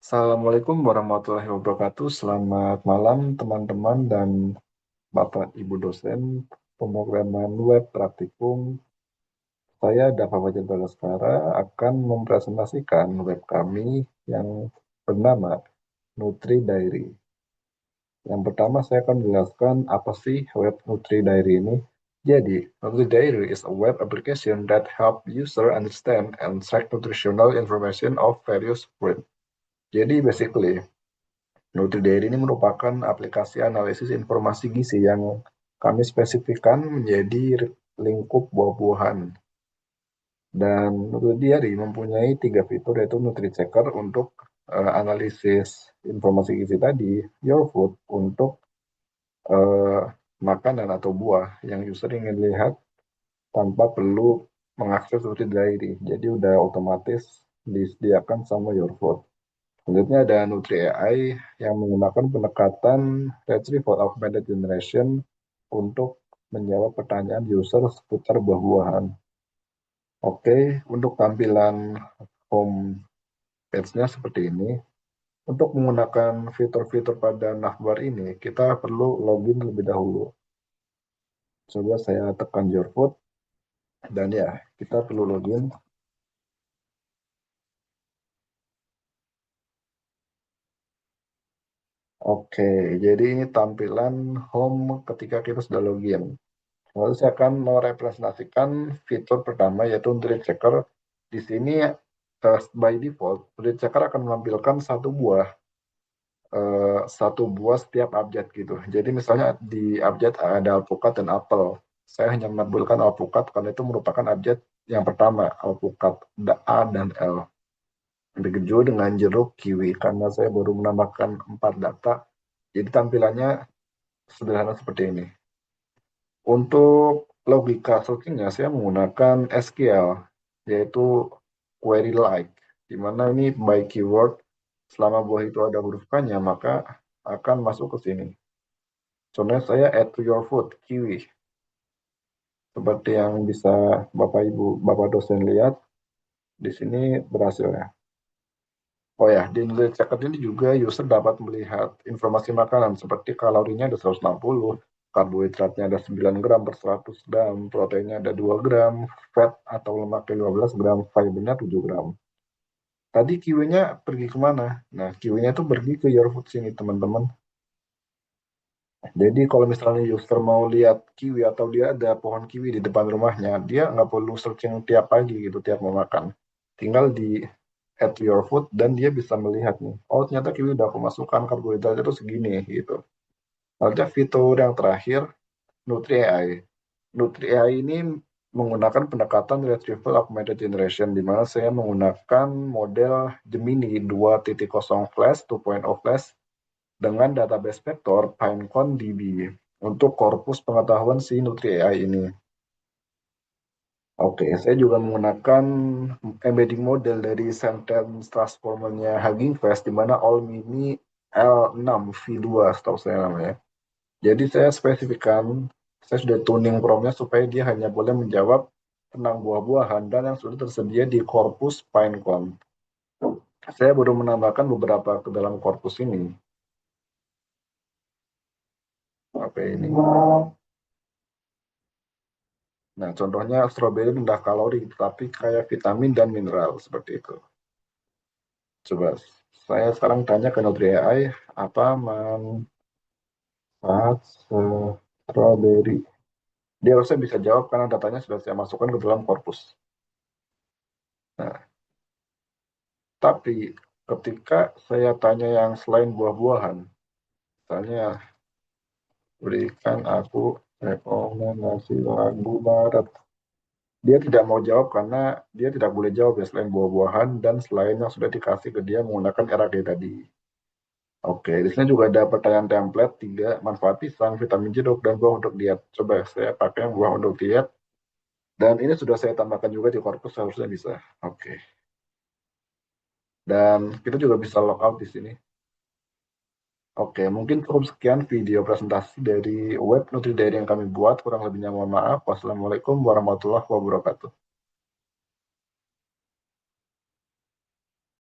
Assalamualaikum warahmatullahi wabarakatuh. Selamat malam teman-teman dan Bapak Ibu dosen pemrograman web praktikum. Saya Dava Fajar Balaskara akan mempresentasikan web kami yang bernama Nutri Diary. Yang pertama saya akan menjelaskan apa sih web Nutri Diary ini. Jadi, Nutri Diary is a web application that help user understand and track nutritional information of various food. Jadi basically NutriDairy ini merupakan aplikasi analisis informasi gizi yang kami spesifikkan menjadi lingkup buah-buahan. Dan NutriDairy mempunyai 3 fitur, yaitu NutriChecker untuk analisis informasi gizi tadi, Your Food untuk uh, makanan atau buah yang user ingin lihat tanpa perlu mengakses NutriDairy. Jadi udah otomatis disediakan sama Your Food. Selanjutnya ada Nutri AI yang menggunakan pendekatan Retrieval Augmented Generation untuk menjawab pertanyaan user seputar buah-buahan. Oke, untuk tampilan home page-nya seperti ini. Untuk menggunakan fitur-fitur pada navbar ini, kita perlu login terlebih dahulu. Coba saya tekan Your Food, dan ya, kita perlu login. Oke, jadi ini tampilan home ketika kita sudah login. Lalu saya akan merepresentasikan fitur pertama, yaitu Trade Checker. Di sini by default, Trade Checker akan menampilkan satu buah setiap abjad gitu. Jadi misalnya di abjad ada alpukat dan apel. Saya hanya menampilkan alpukat karena itu merupakan abjad yang pertama, alpukat A dan L. Begitu dengan jeruk kiwi, karena saya baru menambahkan 4 data. Jadi tampilannya sederhana seperti ini. Untuk logika searching-nya saya menggunakan SQL, yaitu query like, di mana ini by keyword, selama buah itu ada huruf K-nya, maka akan masuk ke sini. Contohnya saya add to your food, kiwi. Seperti yang bisa Bapak Ibu, Bapak dosen lihat, di sini berhasil ya. Oh ya, di Intelligent Checker ini juga user dapat melihat informasi makanan seperti kalorinya ada 160, karbohidratnya ada 9 gram per 100 gram, proteinnya ada 2 gram, fat atau lemaknya 15 gram, fibernya 7 gram. Tadi kiwinya pergi kemana? Nah, kiwinya itu pergi ke Your Food sini, teman-teman. Jadi kalau misalnya user mau lihat kiwi atau dia ada pohon kiwi di depan rumahnya, dia nggak perlu searching tiap pagi gitu, tiap mau makan. Tinggal di add to your food dan dia bisa melihat nih, oh ternyata kiwi udah aku masukkan karbohidratnya itu segini gitu. Lalu fitur yang terakhir, Nutri AI. Nutri AI ini menggunakan pendekatan Retrieval Augmented Generation, di mana saya menggunakan model Gemini 2.0 Flash, 2.0 Flash, dengan database vektor Pinecone DB untuk korpus pengetahuan si Nutri AI ini. Oke, saya juga menggunakan embedding model dari sentence transformer-nya Hugging Face, di mana All Mini L6 V2 setahu saya namanya. Jadi saya spesifikkan, saya sudah tuning prompt-nya supaya dia hanya boleh menjawab tentang buah-buahan dan yang sudah tersedia di korpus Pinecone. Saya baru menambahkan beberapa ke dalam korpus ini. Apa ini? Nah, contohnya stroberi rendah kalori, tapi kaya vitamin dan mineral, seperti itu. Coba saya sekarang tanya ke Nutri AI, apa manfaat stroberi? Dia harusnya bisa jawab karena datanya sudah saya masukkan ke dalam korpus. Nah, tapi ketika saya tanya yang selain buah-buahan, misalnya berikan aku rekomendasi lagu barat. Dia tidak mau jawab karena dia tidak boleh jawab ya selain buah-buahan dan selain yang sudah dikasih ke dia menggunakan RAG tadi. Oke, di sini juga ada pertanyaan template 3, manfaat pisang, vitamin jeruk, dan buah untuk diet. Coba saya pakai yang buah untuk diet. Dan ini sudah saya tambahkan juga di korpus, seharusnya bisa. Oke. Dan kita juga bisa logout di sini. Oke, mungkin cukup sekian video presentasi dari web NutriDairy yang kami buat. Kurang lebihnya mohon maaf. Wassalamualaikum warahmatullahi wabarakatuh.